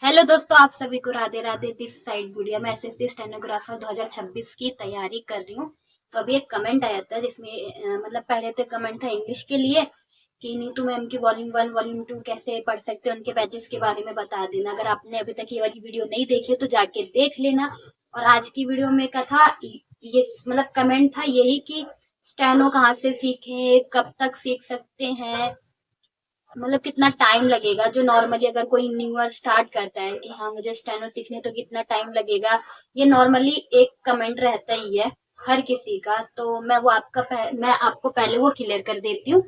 Hello दोस्तों, आप सभी को राधे राधे। दिस साइड गुड़िया। मैं एसएससी स्टेनोग्राफर 2026 की तैयारी कर रही हूँ। तो अभी एक कमेंट आया था जिसमें मतलब पहले तो कमेंट था इंग्लिश के लिए कि नीतू मैम की वॉल्यूम 1 वॉल्यूम 2 कैसे पढ़ सकते हैं, उनके बैचेस के बारे में बता देना। अगर आपने अभी तक ये वाली वीडियो नहीं देखी है तो जाके देख लेना। और आज की वीडियो में का था ये मतलब कमेंट था यही कि स्टेनो कहाँ से सीखें, कब तक सीख सकते हैं, मतलब कितना टाइम लगेगा। जो नॉर्मली अगर कोई न्यूअर स्टार्ट करता है कि हाँ मुझे स्टेनो सीखने तो कितना टाइम लगेगा, ये नॉर्मली एक कमेंट रहता ही है हर किसी का। तो मैं आपको पहले वो क्लियर कर देती हूँ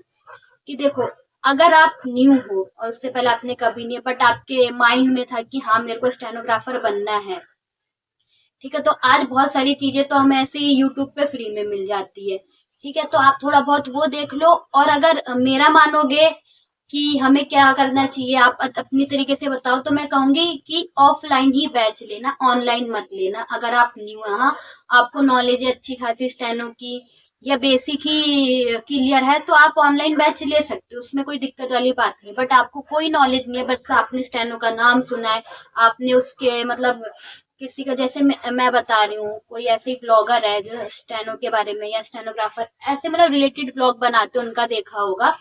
कि देखो, अगर आप न्यू हो और उससे पहले आपने कभी नहीं, बट आपके माइंड में था कि हाँ मेरे को स्टेनोग्राफर बनना है, ठीक है, तो आज बहुत सारी चीजें तो हमें ऐसे ही यूट्यूब पे फ्री में मिल जाती है। ठीक है, तो आप थोड़ा बहुत वो देख लो। और अगर मेरा मानोगे कि हमें क्या करना चाहिए, आप अपनी तरीके से बताओ, तो मैं कहूंगी कि ऑफलाइन ही बैच लेना, ऑनलाइन मत लेना। अगर आप न्यू है, हाँ आपको नॉलेज है अच्छी खासी स्टेनो की या बेसिक ही क्लियर है, तो आप ऑनलाइन बैच ले सकते हो, उसमें कोई दिक्कत वाली बात नहीं। बट आपको कोई नॉलेज नहीं है, बस आपने स्टेनो का नाम सुना है, आपने उसके मतलब किसी का, जैसे मैं बता रही हूँ, कोई ऐसे ही ब्लॉगर है जो स्टेनो के बारे में या स्टेनोग्राफर ऐसे मतलब रिलेटेड ब्लॉग बनाते हैं, उनका देखा होगा,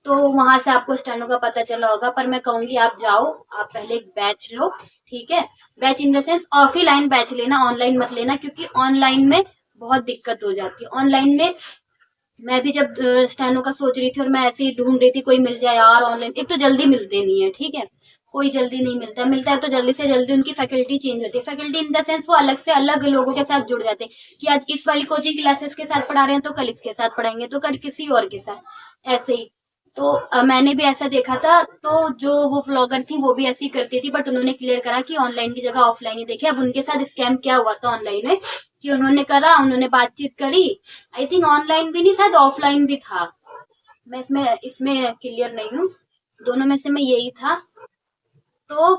तो वहां से आपको स्टेनो का पता चला होगा। पर मैं कहूंगी आप जाओ, आप पहले एक बैच लो। ठीक है, batch in the sense offline batch लेना, ऑनलाइन मत लेना, क्योंकि ऑनलाइन में बहुत दिक्कत हो जाती है। ऑनलाइन में मैं भी जब स्टेनो का सोच रही थी और मैं ऐसे ही ढूंढ रही थी कोई मिल जाए यार ऑनलाइन, एक तो जल्दी मिलते नहीं है, ठीक है, कोई जल्दी नहीं मिलता, मिलता है तो जल्दी से जल्दी उनकी फैकल्टी चेंज होती है। फैकल्टी इन द सेंस वो अलग से अलग लोगों के साथ जुड़ जाते हैं कि आज इस वाली कोचिंग क्लासेस के साथ पढ़ा रहे हैं तो कल इसके साथ पढ़ाएंगे, तो कल किसी और के साथ, ऐसे ही। तो मैंने भी ऐसा देखा था। तो जो वो व्लॉगर थी वो भी ऐसी करती थी, बट उन्होंने क्लियर करा कि ऑनलाइन की जगह ऑफलाइन ही देखे। अब उनके साथ स्कैम क्या हुआ था ऑनलाइन में कि उन्होंने बातचीत करी, आई थिंक ऑनलाइन भी नहीं, शायद ऑफलाइन भी था, मैं इसमें इसमें क्लियर नहीं हूँ, दोनों में से मैं यही था। तो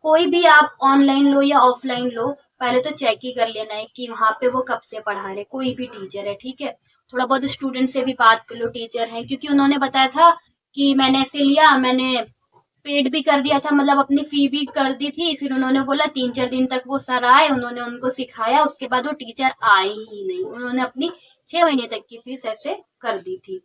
कोई भी आप ऑनलाइन लो या ऑफलाइन लो, पहले तो चेक ही कर लेना है कि वहां पे वो कब से पढ़ा रहे, कोई भी टीचर है, ठीक है। थोड़ा बहुत स्टूडेंट से भी बात कर लो, टीचर है, क्योंकि उन्होंने बताया था कि मैंने ऐसे लिया, मैंने पेड भी कर दिया था, मतलब अपनी फी भी कर दी थी। फिर उन्होंने बोला 3-4 दिन तक वो सर आए, उन्होंने उनको सिखाया, उसके बाद वो टीचर आए ही नहीं, उन्होंने अपनी 6 महीने तक की फीस ऐसे कर दी थी।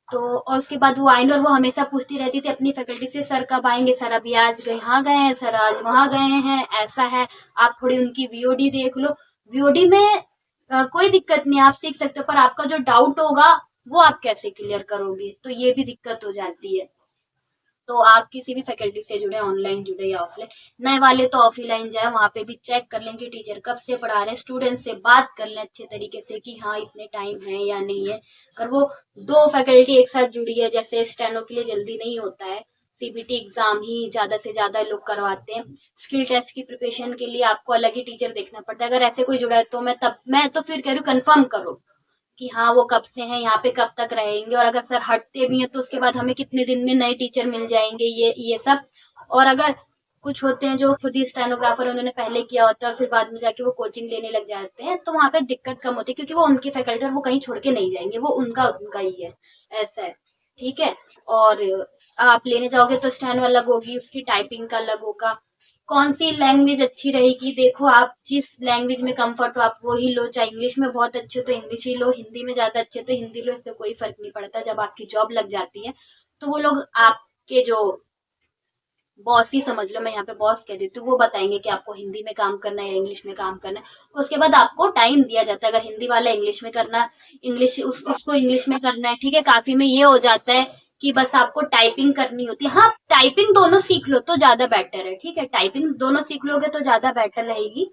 तो और उसके बाद वो आई और वो हमेशा पूछती रहती थी अपनी फैकल्टी से, सर कब आएंगे, सर अभी आज गए यहाँ गए हैं, सर आज वहां गए हैं, ऐसा है। आप थोड़ी उनकी वीओडी देख लो, वीओडी में कोई दिक्कत नहीं, आप सीख सकते हो, पर आपका जो डाउट होगा वो आप कैसे क्लियर करोगे, तो ये भी दिक्कत हो जाती है। तो आप किसी भी फैकल्टी से जुड़े, ऑनलाइन जुड़े या ऑफलाइन, नए वाले तो ऑफलाइन जाए, वहां पे भी चेक कर लें कि टीचर कब से पढ़ा रहे हैं, स्टूडेंट से बात कर लें अच्छे तरीके से कि हाँ इतने टाइम है या नहीं है। अगर वो दो फैकल्टी एक साथ जुड़ी है, जैसे स्टेनो के लिए जल्दी नहीं होता है, सीबीटी एग्जाम ही ज्यादा से ज्यादा लोग करवाते हैं, स्किल टेस्ट की प्रिपरेशन के लिए आपको अलग ही टीचर देखना पड़ता है। अगर ऐसे कोई जुड़ा है तो मैं तो फिर कह रही हूँ कंफर्म करो कि हाँ वो कब से हैं यहाँ पे, कब तक रहेंगे, और अगर सर हटते भी हैं तो उसके बाद हमें कितने दिन में नए टीचर मिल जाएंगे, ये सब। और अगर कुछ होते हैं जो खुद ही स्टेनोग्राफर उन्होंने पहले किया होता है और फिर बाद में जाके वो कोचिंग लेने लग जाते हैं, तो वहां पे दिक्कत कम होती है, क्योंकि वो उनकी फैकल्टी और वो कहीं छोड़ के नहीं जाएंगे, वो उनका उनका ही है, ऐसा है। ठीक है, और आप लेने जाओगे तो स्टैनो अलग होगी, उसकी टाइपिंग का अलग होगा। कौन सी लैंग्वेज अच्छी रहेगी, देखो आप जिस लैंग्वेज में कंफर्ट हो आप वो ही लो, चाहे इंग्लिश में बहुत अच्छे हो तो इंग्लिश ही लो, हिंदी में ज्यादा अच्छे तो हिंदी लो, इससे कोई फर्क नहीं पड़ता। जब आपकी जॉब लग जाती है तो वो लोग आपके जो बॉस ही समझ लो, मैं यहाँ पे बॉस कह देती हूँ, वो बताएंगे कि आपको हिंदी में काम करना है या इंग्लिश में काम करना है। उसके बाद आपको टाइम दिया जाता है, अगर हिंदी वाला इंग्लिश में करना, उसको इंग्लिश में करना है, ठीक है। काफी में ये हो जाता है कि बस आपको टाइपिंग करनी होती है, हाँ टाइपिंग दोनों सीख लो तो ज्यादा बेटर है, ठीक है, टाइपिंग दोनों सीख लोगे तो ज्यादा बेटर रहेगी।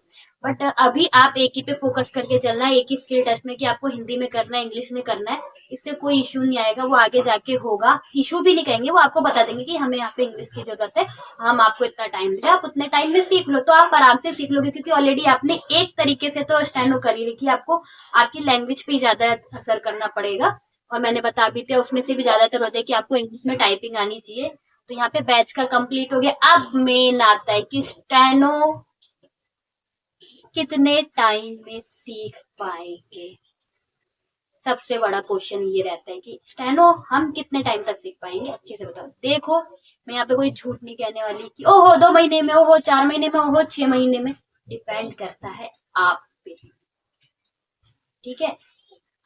बट अभी आप एक ही पे फोकस करके चलना है, एक ही स्किल टेस्ट में, कि आपको हिंदी में करना है इंग्लिश में करना है, इससे कोई इशू नहीं आएगा, वो आगे जाके होगा। इशू भी नहीं कहेंगे, वो आपको बता देंगे कि हमें यहाँ पे इंग्लिश की जरूरत है, हम आपको इतना टाइम दे रहे हैं, आप उतने टाइम में सीख लो, तो आप आराम से सीख लोगे, क्योंकि ऑलरेडी आपने एक तरीके से तो स्टैंड कर ही रखी, आपको आपकी लैंग्वेज पे ज्यादा असर करना पड़ेगा। और मैंने बता भी दिया, उसमें से भी ज्यादातर होता है कि आपको इंग्लिश में टाइपिंग आनी चाहिए। तो यहाँ पे बैच का कंप्लीट हो गया। अब मेन आता है कि स्टेनो कितने टाइम में सीख पाएंगे। सबसे बड़ा क्वेश्चन ये रहता है कि स्टेनो हम कितने टाइम तक सीख पाएंगे, अच्छे से बताओ। देखो मैं यहाँ पे कोई झूठ नहीं कहने वाली कि ओहो 2 महीने में, ओहो 4 महीने में, ओहो 6 महीने में। डिपेंड करता है आप पे, ठीक है।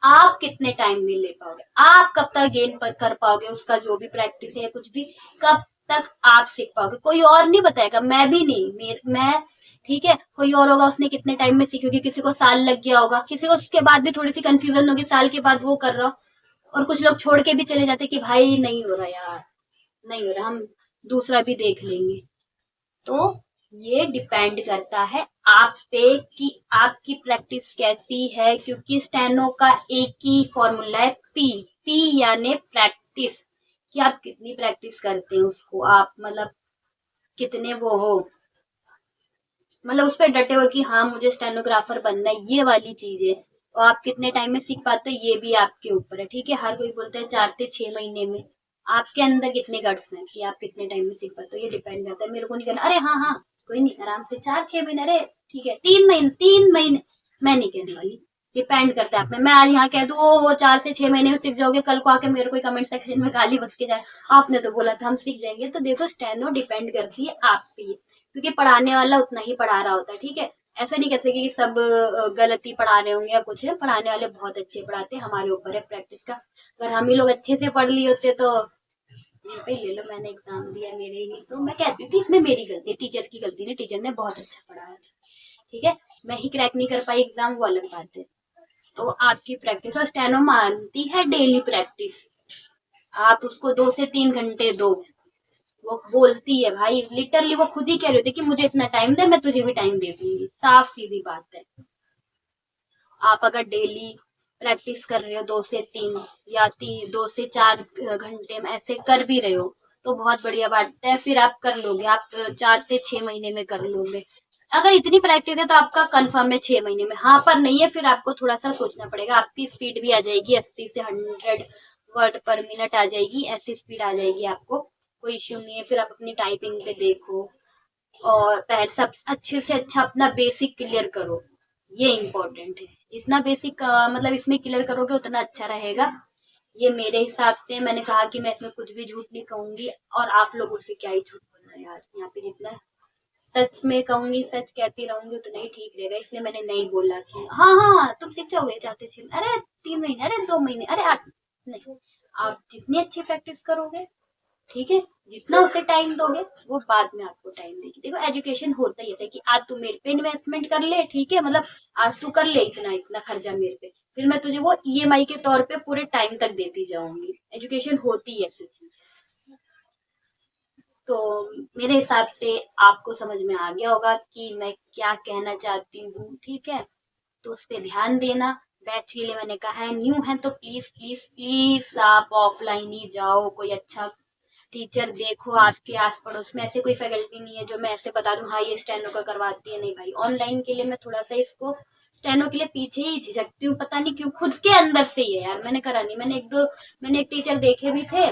आप कितने टाइम में ले पाओगे, आप कब तक गेन पर कर पाओगे उसका जो भी प्रैक्टिस है या कुछ भी, कब तक आप सीख पाओगे, कोई और नहीं बताएगा, मैं भी नहीं, मैं ठीक है, कोई और होगा उसने कितने टाइम में सीखी होगी, किसी को साल लग गया होगा, किसी को उसके बाद भी थोड़ी सी कंफ्यूजन होगी, साल के बाद वो कर रहा हो, और कुछ लोग छोड़ के भी चले जाते कि भाई नहीं हो रहा यार, नहीं हो रहा, हम दूसरा भी देख लेंगे। तो ये डिपेंड करता है आप पे कि आपकी प्रैक्टिस कैसी है, क्योंकि स्टेनो का एक ही फॉर्मूला है, पी। पी यानी प्रैक्टिस, कि आप कितनी प्रैक्टिस करते हैं उसको, आप मतलब कितने वो हो, मतलब उस पर डटे हो कि हाँ मुझे स्टेनोग्राफर बनना है, ये वाली चीज है। और आप कितने टाइम में सीख पाते हो ये भी आपके ऊपर है, ठीक है। हर कोई बोलता है 4 से 6 महीने में, आपके अंदर कितने गट्स हैं कि आप कितने टाइम में सीख पाते हो, ये डिपेंड करता है। मेरे को नहीं कहना अरे हाँ हाँ कोई नहीं आराम से 4-6 महीने, अरे ठीक है 3 महीने, मैं नहीं कहने वाली, डिपेंड करता है आप में। मैं आज यहाँ कह दूँ वो 4 से 6 महीने में सीख जाओगे, कल को आके मेरे को कमेंट सेक्शन में गाली बक के जाए आपने तो बोला था हम सीख जाएंगे। तो देखो स्टेनो डिपेंड करती है आप पे, क्योंकि पढ़ाने वाला उतना ही पढ़ा रहा होता है, ठीक है। ऐसा नहीं कह सकते कि सब गलत ही पढ़ा रहे होंगे या कुछ है, पढ़ाने वाले बहुत अच्छे पढ़ाते हैं, हमारे ऊपर है प्रैक्टिस का। अगर हम ही लोग अच्छे से पढ़ लिए होते तो मेरे पे ले लो, मैंने एग्जाम दिया मेरे ही, तो मैं कहती थी इसमें मेरी गलती है, टीचर की गलती नहीं, टीचर ने बहुत अच्छा पढ़ाया था, ठीक है। मैं ही क्रैक नहीं कर पाई एग्जाम, वो अलग बात है। तो आपकी प्रैक्टिस, और स्टेनो मांगती है डेली प्रैक्टिस, आप उसको 2 से 3 घंटे दो। वो बोलती है भाई, लिटरली वो खुद ही कह रही थी कि मुझे इतना टाइम दे, मैं तुझे भी टाइम दे दूंगी, साफ सीधी बात है। आप अगर डेली प्रैक्टिस कर रहे हो 2 से 3 या 2 से 4 घंटे में ऐसे कर भी रहे हो तो बहुत बढ़िया बात है, फिर आप कर लोगे, आप 4 से 6 महीने में कर लोगे। अगर इतनी प्रैक्टिस है तो आपका कंफर्म है 6 महीने में, हाँ पर नहीं है फिर आपको थोड़ा सा सोचना पड़ेगा, आपकी स्पीड भी आ जाएगी 80 से 100 वर्ड पर मिनट आ जाएगी, ऐसी स्पीड आ जाएगी आपको, कोई इश्यू नहीं है। फिर आप अपनी टाइपिंग पे देखो, और पहले सब अच्छे से अच्छा अपना बेसिक क्लियर करो, ये इम्पोर्टेंट है। जितना बेसिक मतलब इसमें क्लियर करोगे उतना अच्छा रहेगा, ये मेरे हिसाब से। मैंने कहा कि मैं इसमें कुछ भी झूठ नहीं कहूंगी, और आप लोगों से क्या ही झूठ बोलना यार, यहाँ पे जितना सच में कहूंगी, सच कहती रहूंगी उतना ही ठीक रहेगा, इसलिए मैंने नहीं बोला कि हाँ हाँ तुम सीख जाओगे 4 से 6, अरे 3 महीने, अरे 2 महीने, अरे 8 नहीं। आप जितनी अच्छी प्रैक्टिस करोगे, ठीक है, जितना उसे टाइम दोगे वो बाद में आपको टाइम देगी। देखो एजुकेशन होता ही ऐसे कि आज तू मेरे पे इन्वेस्टमेंट कर ले, ठीक है, मतलब आज तू कर ले इतना इतना खर्चा मेरे पे, फिर मैं तुझे वो ईएमआई के तौर पे पूरे टाइम तक देती जाऊंगी। एजुकेशन होती है ऐसी चीज। तो मेरे हिसाब से आपको समझ में आ गया होगा कि मैं क्या कहना चाहती हूँ, ठीक है। तो उस पर ध्यान देना। बैच के लिए मैंने कहा है न्यू है तो प्लीज प्लीज प्लीज आप ऑफलाइन ही जाओ, कोई अच्छा टीचर देखो आपके आस पड़ोस में, ऐसे कोई फैकल्टी नहीं है जो मैं ऐसे बता दूं हाँ ये स्टेनो का करवाती है, नहीं भाई। ऑनलाइन के लिए मैं थोड़ा सा इसको स्टेनो के लिए पीछे ही झिझकती हूँ, पता नहीं क्यों, खुद के अंदर से ही है यार, मैंने करा नहीं। मैंने एक टीचर देखे भी थे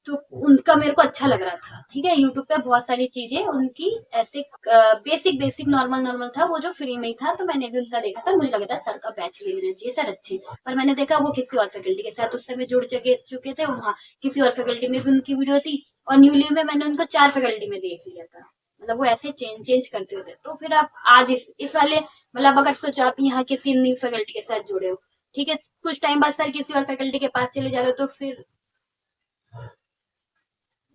तो उनका मेरे को अच्छा लग रहा था, ठीक है। यूट्यूब पे बहुत सारी चीजें उनकी ऐसे बेसिक बेसिक नॉर्मल नॉर्मल था, वो जो फ्री में ही था, तो मैंने भी उनका देखा था, मुझे लगा था सर का बैच ले लेना चाहिए, सर अच्छे। पर मैंने देखा वो किसी और फैकल्टी के साथ उस समय जुड़ चुके थे, वहाँ किसी और फैकल्टी में भी उनकी वीडियो थी, और न्यूली में मैंने उनको 4 फैकल्टी में देख लिया था। मतलब वो ऐसे चेंज चेंज करते होते। तो फिर आप आज इस वाले मतलब अगर सोचो आप यहाँ किसी न्यू फैकल्टी के साथ जुड़े हो, ठीक है, कुछ टाइम बाद सर किसी और फैकल्टी के पास चले जा रहे हो, तो फिर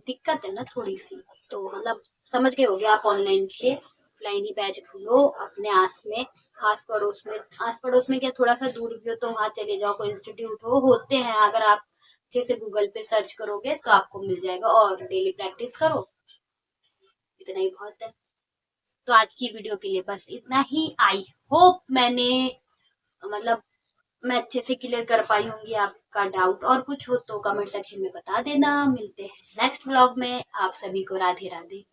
दिक्कत है ना थोड़ी सी। तो मतलब समझ गए होगे आप, ऑनलाइन से ऑफलाइन ही बैच ढूंढो अपने आस में, आस पड़ोस में। आस पड़ोस में क्या थोड़ा सा दूर भी हो तो वहां चले जाओ, कोई इंस्टीट्यूट हो, होते हैं, अगर आप अच्छे से गूगल पे सर्च करोगे तो आपको मिल जाएगा, और डेली प्रैक्टिस करो, इतना ही बहुत है। तो आज की वीडियो के लिए बस इतना ही। आई होप मैंने मतलब मैं अच्छे से क्लियर कर पाई होंगी आपका डाउट, और कुछ हो तो कमेंट सेक्शन में बता देना। मिलते हैं नेक्स्ट व्लॉग में, आप सभी को राधे राधे।